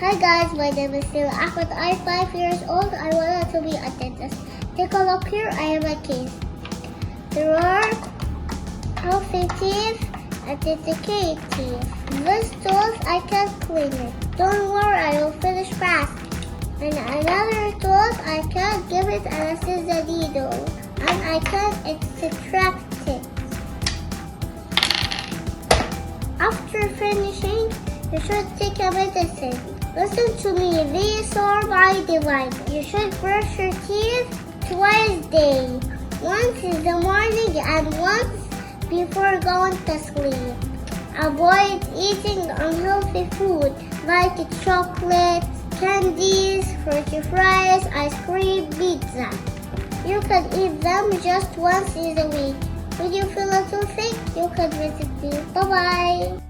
Hi guys, my name is Sila Ahmed. I'm 5 years old. I wanted to be a dentist. Take a look here, I have a case. There are healthy teeth and decayed teeth. This tools, I can clean it. Don't worry, I will finish fast. And another tools, I can give it anesthesia needle. And I can extract it. After finishing, you should take a medicine. Listen to me, these are my device. You should brush your teeth twice a day. Once in the morning and once before going to sleep. Avoid eating unhealthy food like chocolate, candies, French fries, ice cream, pizza. You can eat them just once in a week. When you feel a little sick, you can visit me. Bye-bye.